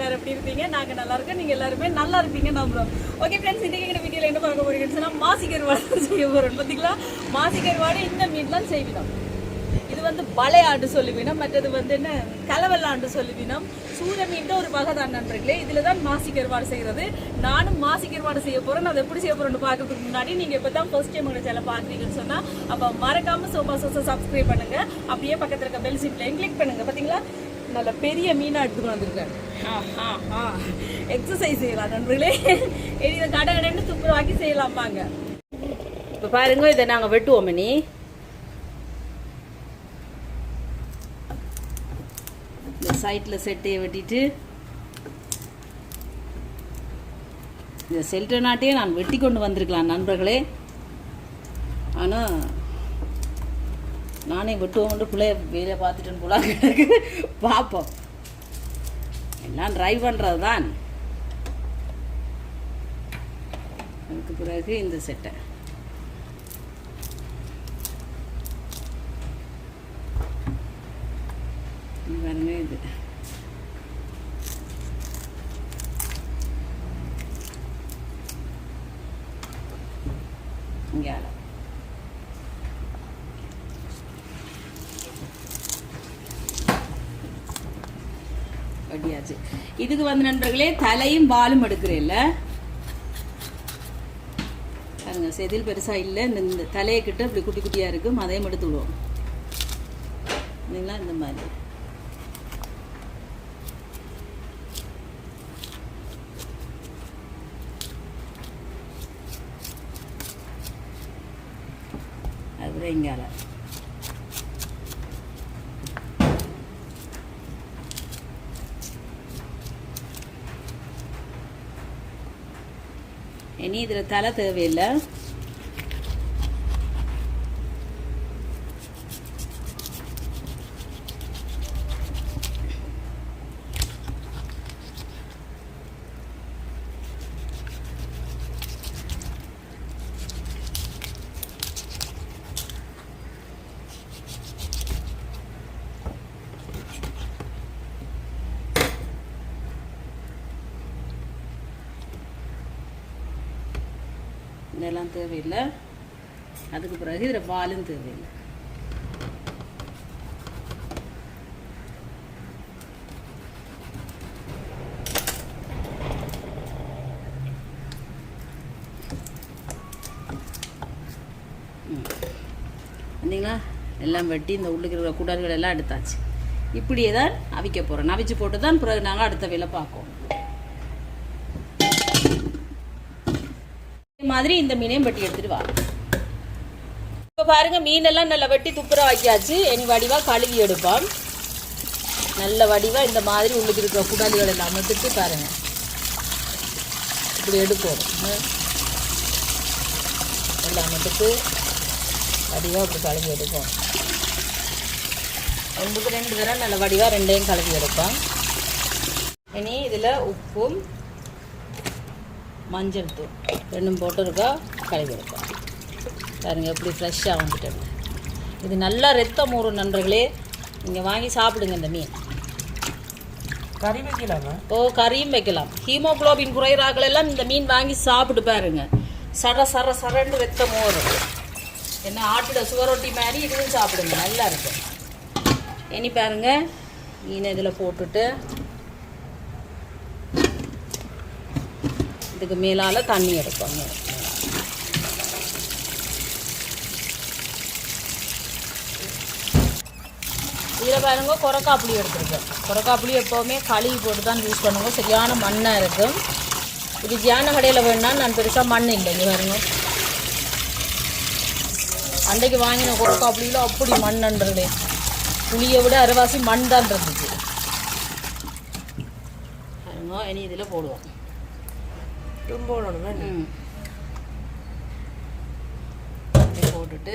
எல்லாரும் எப்படி இருப்பீங்க? நாங்க நல்லா இருக்கோம். நீங்க எல்லாருமே நல்லா இருப்பீங்க நம்புறோம். ஓகே ஃப்ரெண்ட்ஸ், இன்னைக்கு எங்க வீடியோல என்ன பார்க்க போறீங்கன்னு சொன்னா மாசி கருவாடு செய்ய போறோம். பாத்தீங்களா, மாசி கருவாடு இந்த மீன்லாம் செய்வினோம். இது வந்து பழையாண்டு சொல்லுவினோம், மற்றது வந்து என்ன கலவல்லாண்டு சொல்லுவினோம். சூர மீன் ஒரு வகை தான் நண்பர்களே. இதுல தான் மாசி கருவாடு செய்யறது. நானும் மாசி கருவாடு செய்ய போறேன். அதை எப்படி செய்ய போறேன்னு பாக்குறதுக்கு முன்னாடி நீங்க இப்பதான் ஃபர்ஸ்ட் டைம் உங்க சேனல் பாக்குறீங்கன்னு சொன்னா அப்ப மறக்காம சோபா சோசா சப்ஸ்கிரைப் பண்ணுங்க. அப்படியே பக்கத்துல இருக்க பெல் சிம்லையும் கிளிக் பண்ணுங்க. பாத்தீங்களா, நல்ல பெரிய மீனா எடுத்துட்டு வந்திருக்கேன். எக்ஸசைஸ் செய்யலாம் நண்பர்களே. இதை கடை கடைன்னு துப்புரவாக்கி செய்யலாம் வாங்க. இப்ப பாருங்க, இதை நாங்க வெட்டுவோம். நீ இந்த சைட்ல செட்டையை வெட்டிட்டு இந்த செல்டனாட்டையே நான் வெட்டி கொண்டு வந்திருக்கலாம் நண்பர்களே. ஆனால் நானே வெட்டுவோம்னு பிள்ளைய வேலையை பார்த்துட்டேன்னு போல கிடக்கு. பார்ப்போம், எல்லாம் ட்ரை பண்ணுறது தான். அதுக்கு பிறகு இந்த செட்டை பாருங்க. இது இங்கே வட்டியாச்சு. இதுக்கு வந்து நண்பர்களே தலையும் வாலும் எடுக்கிறேன்ல பாருங்க. செதில் பெருசா இல்லை. இந்த தலையை கிட்ட இப்படி குட்டி குட்டியா இருக்கும். அதையும் எடுத்து விடுவோம். இந்த மாதிரி அது இங்கால இனி இதுல தலை தேவையில்லை. இதெல்லாம் தேவையில்லை. அதுக்கு பிறகு இதில் வாலும் தேவையில்லை. பார்த்தீங்களா, எல்லாம் வெட்டி இந்த உள்ளுக்கு இருக்கிற குடல்கள் எல்லாம் எடுத்தாச்சு. இப்படியே தான் அவிக்க போகிறோம். அவிச்சு போட்டு தான் பிறகு நாங்கள் அடுத்த வேலை பார்ப்போம். மாதிரி இந்த மீனையும் வெட்டி எடுத்துட்டு வா. இப்ப பாருங்க, மீனெல்லாம் நல்லா வெட்டி துப்புரா வைக்காச்சு. இனி வடிவா கழுவி எடுப்போம். நல்ல வடிவா இந்த மாதிரி உள்ளுக்கு இருக்கிற குடல்கள் எல்லாம் எடுத்துட்டு பாருங்க, இப்படி எடுப்போம். எல்லாம் எடுத்து வடிவா இப்படி கழுவி எடுப்போம். 2 தடவை நல்ல வடிவா ரெண்டையும் கழுவி எடுப்போம். இனி இதுல உப்பும் மஞ்சள் தூள் ரெண்டும் போட்டு இருக்கா கழுவி எடுப்போம். பாருங்க எப்படி ஃப்ரெஷ்ஷாக வந்துட்டேன். இது நல்லா ரத்தம் ஊறும் நண்பர்களே. நீங்கள் வாங்கி சாப்பிடுங்க. இந்த மீன் கறி வைக்கலாமா? ஓ, கறியும் வைக்கலாம். ஹீமோகுளோபின் குறையிறாக்கள் எல்லாம் இந்த மீன் வாங்கி சாப்பிட்டு பாருங்க. சர சர சரண்டு ரத்தம் ஊறும். என்ன ஆட்டுட சுவரொட்டி மாதிரி இதுவும் சாப்பிடுங்க, நல்லா இருக்கும். இனி பாருங்க, மீனை இதில் போட்டுட்டு இதுக்கு மேலால தண்ணி எடுப்பாங்க. இதில் பாருங்க, கொரக்காப்புளி எடுத்துருக்கேன். கொரக்காப்புளி எப்போவுமே கழுவி போட்டு தான் யூஸ் பண்ணுங்க. சரியான மண்ணாக இருக்கும். இது தியான கடையில் வேணுன்னா நான் பெருசாக மண் இல்லை. இங்கே பாருங்க, அன்றைக்கு வாங்கின கொரக்காப்புளியில் அப்படி மண்ணுன்றதே. புளியை விட அரைவாசி மண் தான் இருந்துச்சு. பாருங்க, இனி இதில் போடுவோம். போட்டுட்டு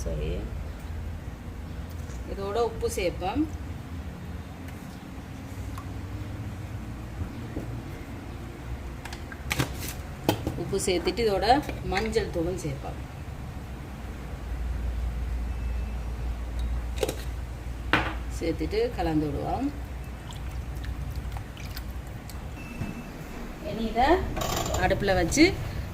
சரி, இதோட உப்பு சேர்ப்பேன். உப்பு சேர்த்துட்டு இதோட மஞ்சள் தூளும் சேர்ப்பேன். சேர்த்துட்டு கலந்து விடுவோம். இனி இதை அடுப்பில் வச்சு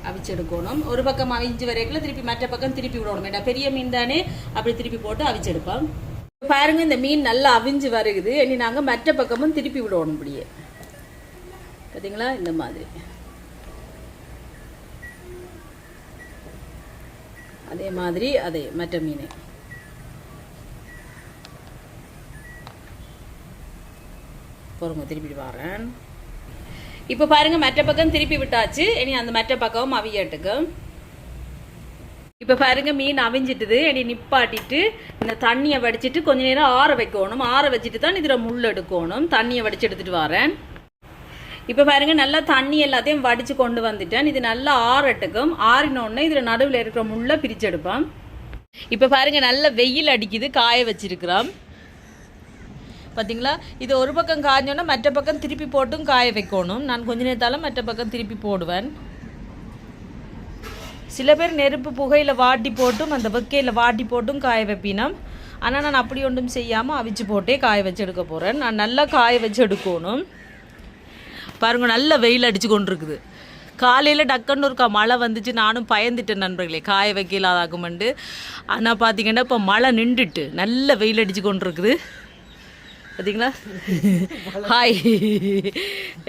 அவிச்செடுக்கணும். ஒரு பக்கம் அவிஞ்சு வரைக்குள்ள திருப்பி மற்ற பக்கம் திருப்பி விடணும். ஏன்னா பெரிய மீன் தானே, அப்படி திருப்பி போட்டு அவிச்செடுப்போம். பாருங்க இந்த மீன் நல்லா அவிஞ்சு வருகுது. இனி நாங்கள் மற்ற பக்கமும் திருப்பி விடணும். இப்படியே பார்த்தீங்களா, இந்த மாதிரி. அதே மாதிரி அதே மற்ற மீன் பொறுங்க திருப்பி வரேன். இப்போ பாருங்க மற்ற பக்கம் திருப்பி விட்டாச்சு. இனி அந்த மற்ற பக்கம் அவியட்டுக்கும். இப்போ பாருங்க மீன் அவிஞ்சிட்டுது. இனி நிப்பாட்டிட்டு இந்த தண்ணியை வடிச்சிட்டு கொஞ்ச நேரம் ஆற வைக்கணும். ஆற வச்சுட்டு தான் இதில் முள் எடுக்கணும். தண்ணியை வடிச்சு எடுத்துட்டு வரேன். இப்போ பாருங்க நல்லா தண்ணி எல்லாத்தையும் வடிச்சு கொண்டு வந்துட்டேன். இது நல்லா ஆறட்டுக்கும். ஆறினோடனே இதில் நடுவில் இருக்கிற முள்ளை பிரிச்செடுப்பேன். இப்போ பாருங்க நல்ல வெயில் அடிக்குது, காய வச்சிருக்கிறோம். பார்த்தீங்களா, இது ஒரு பக்கம் காய்ஞ்சோன்னா மற்ற பக்கம் திருப்பி போட்டும் காய வைக்கணும். நான் கொஞ்ச நேரத்தாலும் மற்ற பக்கம் திருப்பி போடுவேன். சில பேர் நெருப்பு புகையில் வாட்டி போட்டும் அந்த வெக்கையில் வாட்டி போட்டும் காய வைப்பினோம். ஆனால் நான் அப்படி ஒன்றும் செய்யாமல் அவிச்சு போட்டே காய வச்சு எடுக்க போகிறேன். நான் நல்லா காய வச்சு எடுக்கணும். பாருங்க நல்ல வெயில் அடித்து கொண்டு இருக்குது. காலையில் டக்குன்னு ஒருக்கா மழை வந்துச்சு. நானும் பயந்துட்டேன் நண்பர்களே, காய வைக்கல அதாகுமெண்டு. ஆனால் பார்த்தீங்கன்னா இப்போ மழை நின்றுட்டு நல்ல வெயில் அடித்து கொண்டு இருக்குது. பார்த்தீங்களா, ஹாய்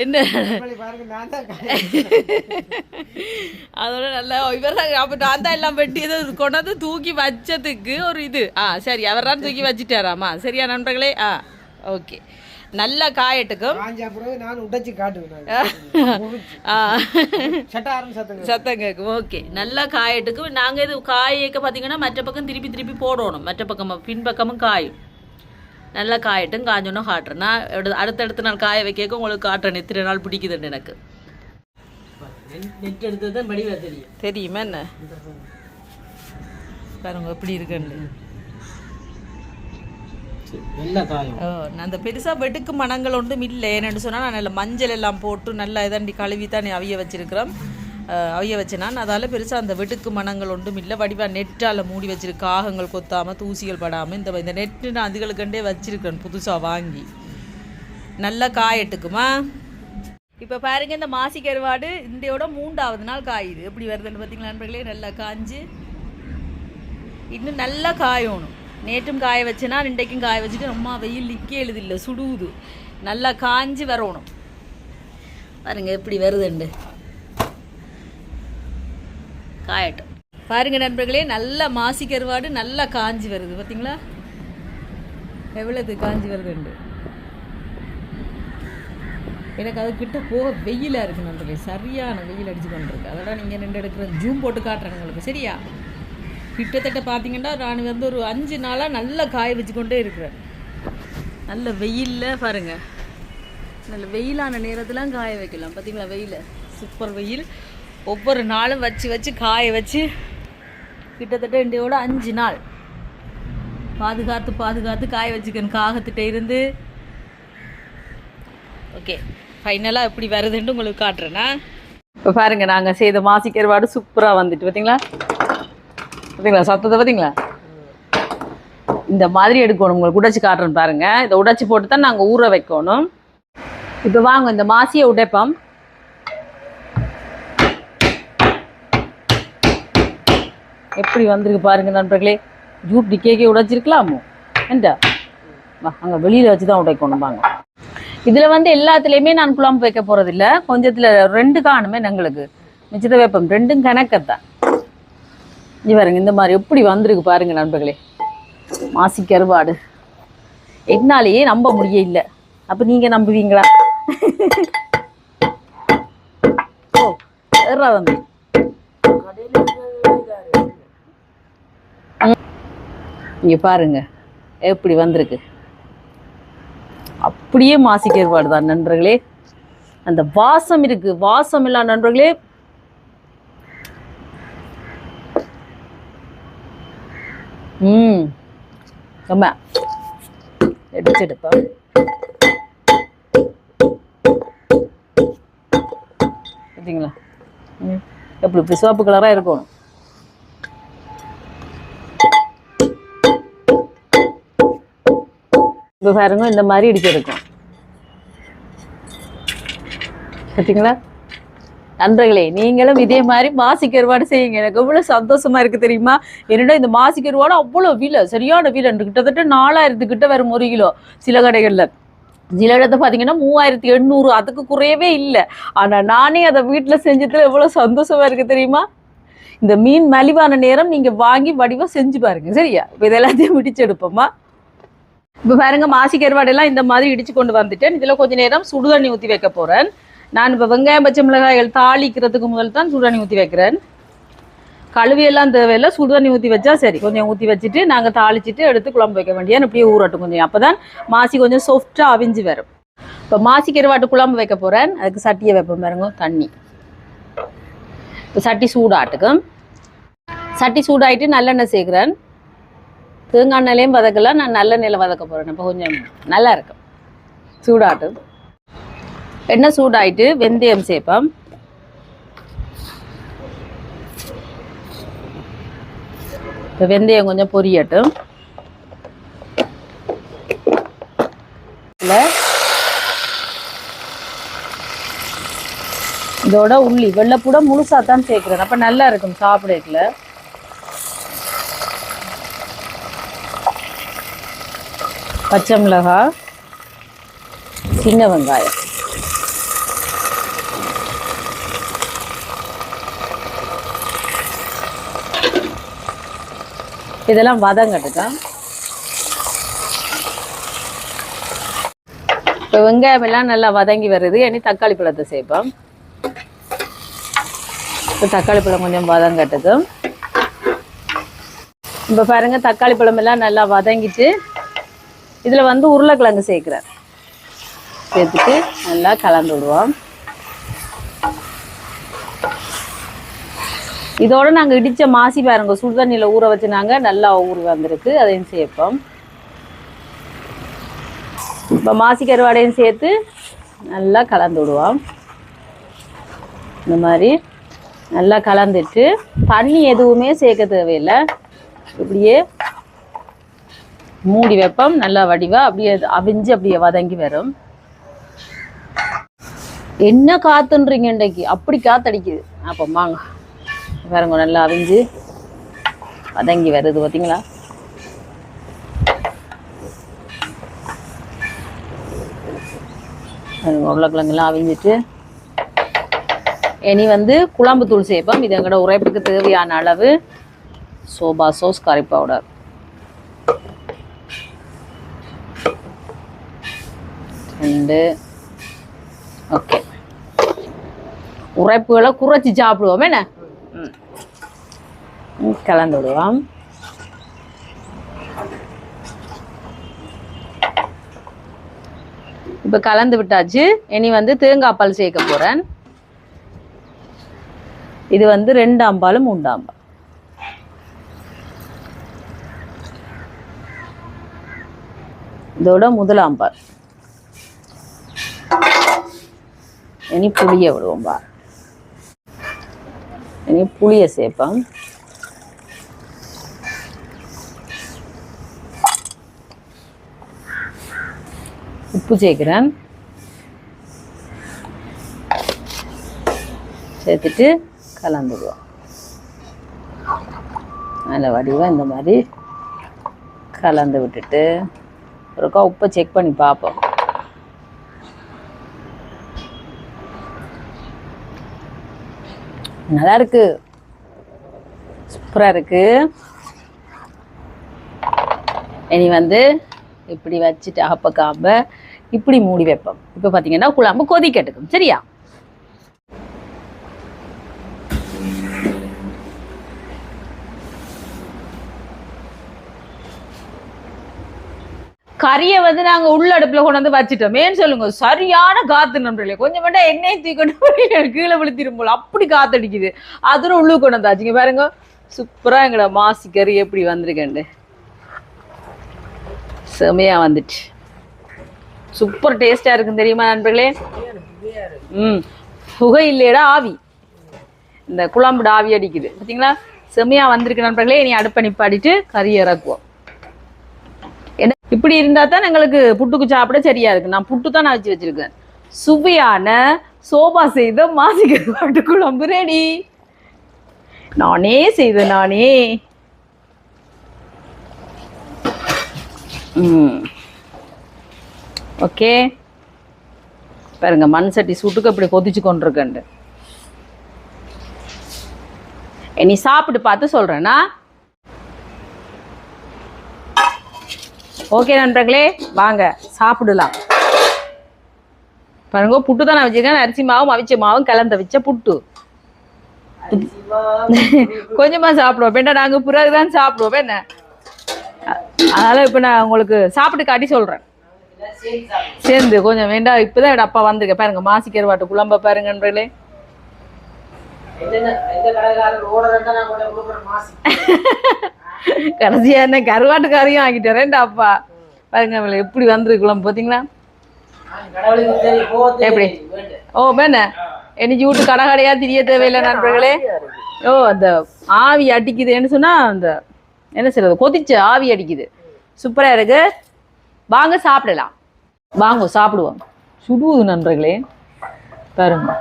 என்ன அதோட நல்லா இவர் அப்போ நான் தான் எல்லாம் வெட்டி இதை கொண்டாந்து தூக்கி வச்சதுக்கு ஒரு இது சரி அவர் தான் தூக்கி வச்சுட்டாராமா. சரியா நண்பர்களே? ஓகே, நல்லா காயட்டுக்கும். சத்தம் கேட்கும். ஓகே, நல்லா காயட்டுக்கும். நாங்கள் இது காயக்க பார்த்தீங்கன்னா மற்ற பக்கம் திருப்பி திருப்பி போடணும். மற்ற பக்கம் பின்பக்கமும் காயும். நல்லா காயட்டும். காஞ்சோன்னா காட்டுறேன். நான் அடுத்தடுத்த நாள் காய வைக்க உங்களுக்கு காட்டுறேன். எத்தனை நாள் பிடிக்குதுன்னு எனக்கு நெட் எடுத்தது தான் வடிவா தெரியும். தெரியுமா என்ன பாருங்க எப்படி இருக்குன்னு. நான் அந்த பெருசாக வெட்டுக்கு மணங்கள் ஒன்றும் இல்லை. என்னென்னு சொன்னால் நான் நல்ல மஞ்சள் எல்லாம் போட்டு நல்லா இதாண்டி கழுவி தான் அவிய வச்சிருக்கிறோம். அவிய வச்சேனான். அதால் பெருசாக அந்த வெட்டுக்கு மணங்கள் ஒன்றும் இல்லை. வடிவாக நெட்டால் மூடி வச்சிருக்கு. காகங்கள் கொத்தாமல் தூசிகள் படாமல் இந்த நெட்டு நான் அதுகளுக்கண்டே வச்சிருக்கிறேன் புதுசாக வாங்கி. நல்லா காயட்டுக்குமா. இப்போ பாருங்கள் இந்த மாசி கருவாடு இந்தியோட 3வது நாள் காயுது. எப்படி வருதுன்னு பார்த்தீங்களா நண்பர்களே? நல்லா காஞ்சு இன்னும் நல்லா காயணும். நேற்றும் காய வச்சேன்னா இன்றைக்கும் காய வச்சுட்டு ரொம்ப வெயில் நிற்க எழுதில்லை, சுடுவுது. நல்லா காஞ்சி வரணும். பாருங்க எப்படி வருதுண்டு. காயட்டும். பாருங்க நண்பர்களே, நல்ல மாசி கருவாடு நல்லா காஞ்சி வருது. பார்த்தீங்களா எவ்வளவு காஞ்சி வருதுண்டு. எனக்கு அது கிட்ட போக வெயிலாக இருக்குது நண்பர்களே. சரியான வெயில் அடிச்சு கொண்டிருக்கு. அதோட நீங்கள் 2 எடுக்கிறேன், ஜூம் போட்டு காட்டுறேன் உங்களுக்கு. சரியா, கிட்டத்தட்ட பார்த்தீங்கன்னா நான் வந்து ஒரு 5 நாளாக நல்லா காய வச்சு கொண்டே இருக்கிறேன். நல்ல வெயிலில் பாருங்கள், நல்ல வெயிலான நேரத்தில் காய வைக்கலாம். பார்த்தீங்களா வெயில் சூப்பர் வெயில். ஒவ்வொரு நாளும் வச்சு வச்சு காய வச்சு கிட்டத்தட்ட இன்றையோட 5 நாள் பாதுகாத்து பாதுகாத்து காய வச்சுக்கணும் காகத்திட்ட இருந்து. ஓகே, ஃபைனலாக எப்படி வருதுன்னு உங்களுக்கு காட்டுறேன்னா. இப்போ பாருங்கள் நாங்கள் செய்த மாசி கருவாடு சூப்பராக வந்துட்டு. பார்த்தீங்களா பார்த்தீங்களா சத்தத்தை பார்த்தீங்களா? இந்த மாதிரி எடுக்கணும். உங்களுக்கு உடைச்சி காட்டுறேன்னு பாருங்கள். இதை உடைச்சி போட்டு தான் நாங்கள் ஊற வைக்கணும். இப்போ வாங்க இந்த மாசியை உடைப்போம். எப்படி வந்திருக்கு பாருங்க நண்பர்களே. ஜூட் கேக்கே உடைச்சிருக்கலாமோ என்ன? அங்கே வெளியில் வச்சு தான் உடைக்கணும். வாங்க, இதில் வந்து எல்லாத்துலேயுமே நான் குழம்பு வைக்க போகிறதில்ல. கொஞ்சத்தில் 2 காணுமே எங்களுக்கு மிச்சத்தை வைப்போம். 2ம் கணக்கத்தான். இங்கே பாருங்க இந்த மாதிரி எப்படி வந்திருக்கு பாருங்க நண்பர்களே. மாசி கருவாடு என்னாலேயே நம்ப முடிய இல்லை. அப்போ நீங்கள் நம்புவீங்களா? ஓ ஏறா தம்பி, இங்கே பாருங்க எப்படி வந்திருக்கு. அப்படியே மாசி கருவாடு தான் நண்பர்களே. அந்த வாசம் இருக்கு, வாசம் இல்ல நண்பர்களே. ஆமா எடுப்பா. பார்த்தீங்களா எப்படி சிவப்பு கலராக இருக்கணும். இப்போ பாருங்க இந்த மாதிரி இடிச்சிருக்கும் பார்த்தீங்களா நண்பர்களே, நீங்களும் இதே மாதிரி மாசி கருவாடு செய்யுங்க. எனக்கு எவ்வளவு சந்தோஷமா இருக்கு தெரியுமா? என்னடா இந்த மாசி கருவாடு அவ்வளவு விலை, சரியான விலை, கிட்டத்தட்ட 4000 கிட்ட வரும் 1 கிலோ. சில கடைகள்ல சில இடத்த பார்த்தீங்கன்னா 3800, அதுக்கு குறையவே இல்லை. ஆனா நானே அதை வீட்டுல செஞ்சதுல எவ்வளவு சந்தோஷமா இருக்கு தெரியுமா? இந்த மீன் மலிவான நேரம் நீங்க வாங்கி வடிவா செஞ்சு பாருங்க. சரியா? இப்போ இதெல்லாத்தையும் இடிச்சு எடுப்போமா. இப்போ பாருங்க மாசி கருவாடெல்லாம் இந்த மாதிரி இடிச்சு கொண்டு வந்துட்டேன். இதுல கொஞ்ச நேரம் சுடுதண்ணி ஊற்றி வைக்க போறேன். நான் இப்போ வெங்காயம் பச்சை மிளகாய்கள் தாளிக்கிறதுக்கு முதல் தான் சுடுதண்ணி ஊற்றி வைக்கிறேன். கழுவியெல்லாம் தேவையில்லை, சுடுதண்ணி ஊற்றி வச்சா சரி. கொஞ்சம் ஊற்றி வச்சுட்டு நாங்கள் தாளிச்சிட்டு எடுத்து குழம்பு வைக்க வேண்டியது. இப்படியே ஊறட்டும் கொஞ்சம், அப்போ தான் மாசி கொஞ்சம் சாஃப்டாக அவிஞ்சு வரும். இப்போ மாசி கருவாட்டு குழம்பு வைக்க போகிறேன். அதுக்கு சட்டியை வைப்போம் பாருங்க, தண்ணி. இப்போ சட்டி சூடாட்டுக்கும். சட்டி சூடாயிட்டு நல்லெண்ணெய் சேர்க்குறேன். தேங்காய் எண்ணெயிலையும் வதக்கலாம், நான் நல்லெண்ணெயில் வதக்க போகிறேன். இப்போ கொஞ்சம் நல்லா இருக்கும். சூடாட்டும். எண்ணெய் சூடாயிட்டு வெந்தயம் சேர்ப்போம். இப்போ வெந்தயம் கொஞ்சம் பொரியட்டும். இதோட உள்ளி வெள்ளைப்பூட முழுசா தான் சேர்க்கிறேன், அப்ப நல்லா இருக்கும் சாப்பிடல. பச்சை மிளகாய், சின்ன வெங்காயம், இதெல்லாம் வதங்கட்டுக்கா. இப்போ வெங்காயம் எல்லாம் நல்லா வதங்கி வருது. இனி தக்காளி பழத்தை சேர்ப்போம். இப்போ தக்காளி பழம் கொஞ்சம் வதங்கட்டுக்கு. இப்போ பாருங்க தக்காளி பழம் எல்லாம் நல்லா வதங்கிட்டு இதில் வந்து உருளைக்கிழங்கு சேர்க்குறேன். சேர்த்துட்டு நல்லா கலந்து விடுவோம். இதோட நாங்கள் இடித்த மாசி பாருங்க சுடுதண்ணியில் ஊற வச்சு நாங்கள் நல்லா ஊறி வந்திருக்கு, அதையும் சேர்ப்போம். இப்போ மாசி கருவாடையும் சேர்த்து நல்லா கலந்து விடுவோம். இந்த மாதிரி நல்லா கலந்துட்டு தண்ணி எதுவுமே சேர்க்க தேவையில்லை. இப்படியே மூடி வைப்போம். நல்லா வடிவா அப்படியே அவிஞ்சு அப்படியே வதங்கி வரும். என்ன காத்துன்றீங்க இன்றைக்கு? அப்படி காத்தடிக்குது. அப்போ வாங்க பாருங்க நல்லா அவிஞ்சு வதங்கி வருது பார்த்தீங்களா? உருளைக்கிழங்குலாம் அவிஞ்சிட்டு இனி வந்து குழம்பு தூள் சேர்ப்போம். இது எங்களோட உரைப்புக்கு தேவையான அளவு சோபா சாஸ், கறி பவுடர், ரெண்டு. ஓகே, உரைப்புகளை குறைச்சி சாப்பிடுவோம் என்ன. கலந்து விடுவோம். இப்போ கலந்து விட்டாச்சு. இனி வந்து தேங்காய் பால் சேர்க்க போறேன். இது வந்து 2 ஆம்பால் 3 ஆம்பால். இதோட முதல் ஆம்பால். இனி புளிய விடுவோம் பா. இனி புளிய சேர்ப்போம். உப்பு சேர்க்கிறேன். சேர்த்துட்டு கலந்துடுவோம். நல்ல வடிவாக இந்த மாதிரி கலந்து விட்டுட்டு ஒருக்கா உப்பை செக் பண்ணி பார்ப்போம். நல்லா இருக்கு, சூப்பராக இருக்கு. இனி வந்து இப்படி வச்சுட்டு அப்பக்காம்ப இப்படி மூடி வைப்போம். இப்போ பார்த்தீங்கன்னா குழம்பு கொதிக்கட்டுக்கும். சரியா? கறியை வந்து நாங்க உள்ள அடுப்புல கொண்டு வந்து வச்சுட்டோம். ஏன்னு சொல்லுங்க, சரியான காத்து நண்பர்களே. கொஞ்சம் மட்டும் எண்ணெய் தூக்கி கீழே விழுத்திரும் போல அப்படி காத்தடிக்குது. அதுவும் உள்ளுக்கு கொண்டு வந்தாச்சுங்க. பாருங்க சூப்பரா எங்கட மாசி கறி எப்படி வந்திருக்கேன், செமையா வந்துட்டு சூப்பர் டேஸ்டா இருக்கும் தெரியுமா நண்பர்களே. புகை இல்லையடா ஆவி, இந்த குழம்புட ஆவி அடிக்குது பார்த்தீங்களா? செமையா வந்திருக்கு நண்பர்களே. இனி அடுப்பை நிப்பாட்டிட்டு கறி இறக்குவோம். என்ன இப்படி இருந்தா தான் எங்களுக்கு புட்டுக்கு சாப்பிட சரியா இருக்கு. நான் புட்டு தான் நான் வச்சு வச்சிருக்கேன். சுவையான சோபா செய்த மாசிக்கருவாட்டு குழம்பு ரெடி. நானே செய்த நானே. ஓகே பாருங்க, மண் சட்டி சூட்டுக்கு அப்படி கொதிச்சு கொண்டிருக்கேன். நீ சாப்பிட்டு பார்த்து சொல்றேன்னா. ஓகே நண்பர்களே, வாங்க சாப்பிடலாம். பாருங்க, புட்டு தான் நான் வச்சிருக்கேன். அரிசி மாவும் அவிச்ச மாவும் கலந்த வச்ச புட்டு. கொஞ்சமா சாப்பிடுவோம் வேண்டாம், நாங்க பிறகுதான் சாப்பிடுவோம் என்ன. அதனால இப்ப நான் உங்களுக்கு சாப்பிட்டு காட்டி சொல்றேன் சேர்ந்து கொஞ்சம். வேண்டாம், இப்பதான் என் அப்பா வந்திருக்கேன். பாருங்க மாசிக்கருவாட்டு குழம்ப பாருங்க நண்பர்களே. கடைசியா என்ன கருவாட்டுக்காரையும் ஆகிட்டேன் அப்பா. பாருங்க எப்படி வந்திருக்கு குழம்பு பாத்தீங்களா எப்படி. ஓ வேண என்னைக்கு வீட்டு கடை கடையா தெரிய தேவையில்லை நண்பர்களே. ஓ அந்த ஆவி அடிக்குதுன்னு சொன்னா அந்த என்ன செய்யறது, கொதிச்சு ஆவி அடிக்குது. சூப்பரா இருக்கு. வாங்க சாப்பிடலாம். வாங்க சாப்பிடுவோம். சுடுவது நண்பர்களே. பாருங்க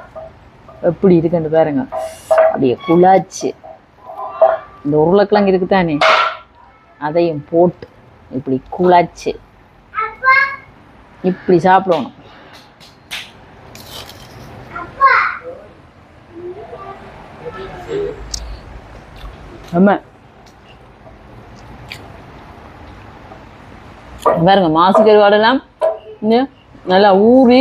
எப்படி இருக்குன்னு பாருங்க. அப்படியே குழாச்சு இந்த உருளைக்கிழங்கு இருக்குதானே, அதையும் போட்டு இப்படி குழாச்சு இப்படி சாப்பிடணும். ஆமா பாருங்க, மாசிக்கருவாடெல்லாம் நல்லா ஊறி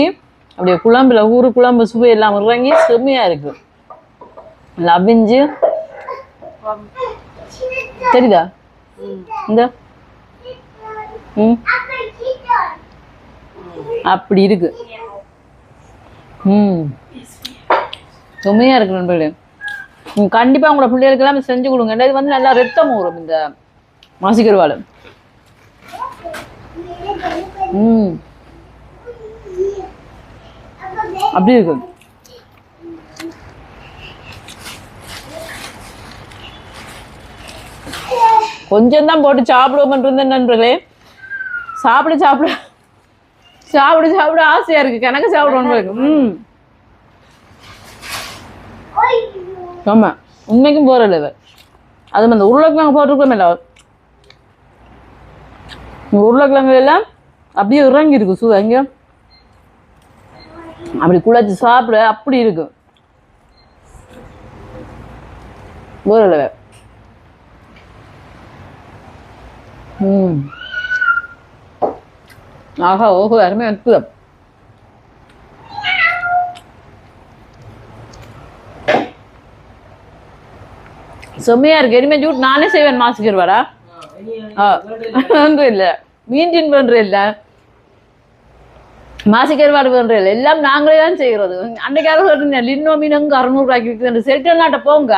அப்படியே குழம்புல குழம்பு சுவை எல்லாம் இறங்கி செம்மையா இருக்கு. லபிஞ்சு தெரியுதா இந்த அப்படி இருக்கு. செம்மையா இருக்கு நண்பர்களே. கண்டிப்பா உங்களோட பிள்ளைகளுக்கு எல்லாம் செஞ்சு கொடுங்க. இது வந்து நல்லா ரத்தம் ஊறும் இந்த மாசிக்கருவாடு. அப்படி இருக்கு. கொஞ்சம் தான் போட்டு சாப்பிடுவோம் இருந்தேன் நண்பர்களே. சாப்பிட சாப்பிட சாப்பிட சாப்பிட ஆசையா இருக்கு. கணக்கு சாப்பிடுவோம். ஆமா உண்மைக்கும் போற இல்லை. அது அந்த உருளைக்கிழங்கு போட்டிருக்கோம் இல்ல, உருளைக்கிழங்கு எல்லாம் அப்படியே இறங்கி இருக்கு சுவை. எங்க அப்படி குழச்சி சாப்பிட அப்படி இருக்கு. போற ஆஹா ஓஹோ அருமை அற்புதம். செம்மையா இருக்கு. இனிமே ஜூட் நானே செய்வேன் மாசிக்கருவாடா. இல்ல மீன் பண்ற இல்ல, மாசிக்கருவாடு பண்ற இல்ல, எல்லாம் நாங்களே தான் செய்யறது. அன்னைக்காக சொல்றீங்க லின்னோ மீன் அங்க 600 ரூபாய்க்கு விற்குது. செல்டன் நாட்ட போங்க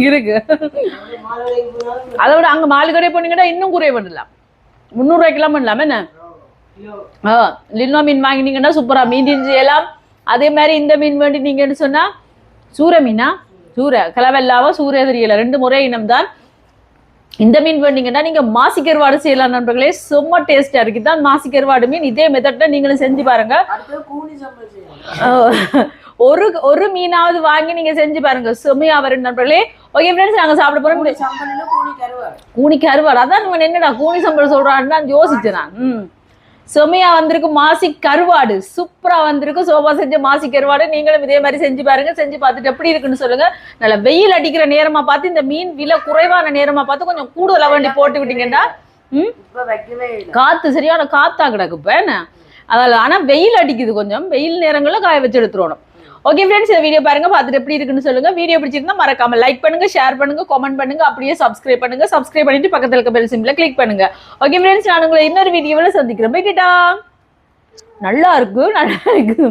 இருக்கு. அதை விட அங்க மாலு கடையை போனீங்கன்னா இன்னும் குறைய பண்ணலாம். 300 ரூபாய்க்கெல்லாம் பண்ணலாம் என்ன. லின்னோ மீன் வாங்கினீங்கன்னா சூப்பரா மீன் செய்யலாம். அதே மாதிரி இந்த மீன் வேண்டி நீங்கன்னு சொன்னா சூர மீனா சூர கலவெல்லாவோ சூரிய தெரியல 2 முறை இனம் தான். இந்த மீன் வேண்டிங்கன்னா நீங்க மாசிக்கருவாடு செய்யலாம் நண்பர்களே. செம்ம டேஸ்டா இருக்கு. தான் மாசிக்கருவாடு மீன். இதே மெத்தட்ல நீங்களும் செஞ்சு பாருங்க. ஒரு மீனாவது வாங்கி நீங்க செஞ்சு பாருங்க, செம்மையா வரும் நண்பர்களே. ஓகே ஃப்ரெண்ட்ஸ், நாங்க சாப்பிட போறோம் கூனி கருவாடு. அதான் நீங்க என்னடா கூனி சம்பளம் சொல்றான்னு நான் யோசிச்சேன் நான். செம்மையா வந்திருக்கு மாசி கருவாடு. சூப்பரா வந்திருக்கு சோபா செஞ்ச மாசி கருவாடு. நீங்களும் இதே மாதிரி செஞ்சு பாருங்க. செஞ்சு பார்த்துட்டு எப்படி இருக்குன்னு சொல்லுங்க. நல்ல வெயில் அடிக்கிற நேரமா பார்த்து, இந்த மீன் விலை குறைவான நேரமா பார்த்து கொஞ்சம் கூடுதலா வண்டி போட்டு விட்டீங்கன்னா காத்து சரியான காத்தா கிடக்கு இப்ப என்ன. அதால ஆனா வெயில் அடிக்குது. கொஞ்சம் வெயில் நேரங்கள்ல காய வச்சு எடுத்துடணும். ஓகே ஃப்ரெண்ட்ஸ், இந்த வீடியோ பாருங்க, பார்த்துட்டு எப்படி இருக்குன்னு சொல்லுங்க. வீடியோ பிடிச்சிருந்தா மறக்காம லைக் பண்ணுங்க, ஷேர் பண்ணுங்க, கமெண்ட் பண்ணுங்க, அப்படியே சப்ஸ்கிரைப் பண்ணுங்க. சப்ஸ்கிரைப் பண்ணிட்டு பக்கத்துல இருக்க பெல் சிம்பிளை கிளிக் பண்ணுங்க. ஓகே ஃப்ரெண்ட்ஸ், நான் உங்களை இன்னொரு வீடியோவில் சந்திக்கிறேன். போய்கிட்டா நல்லா இருக்கு.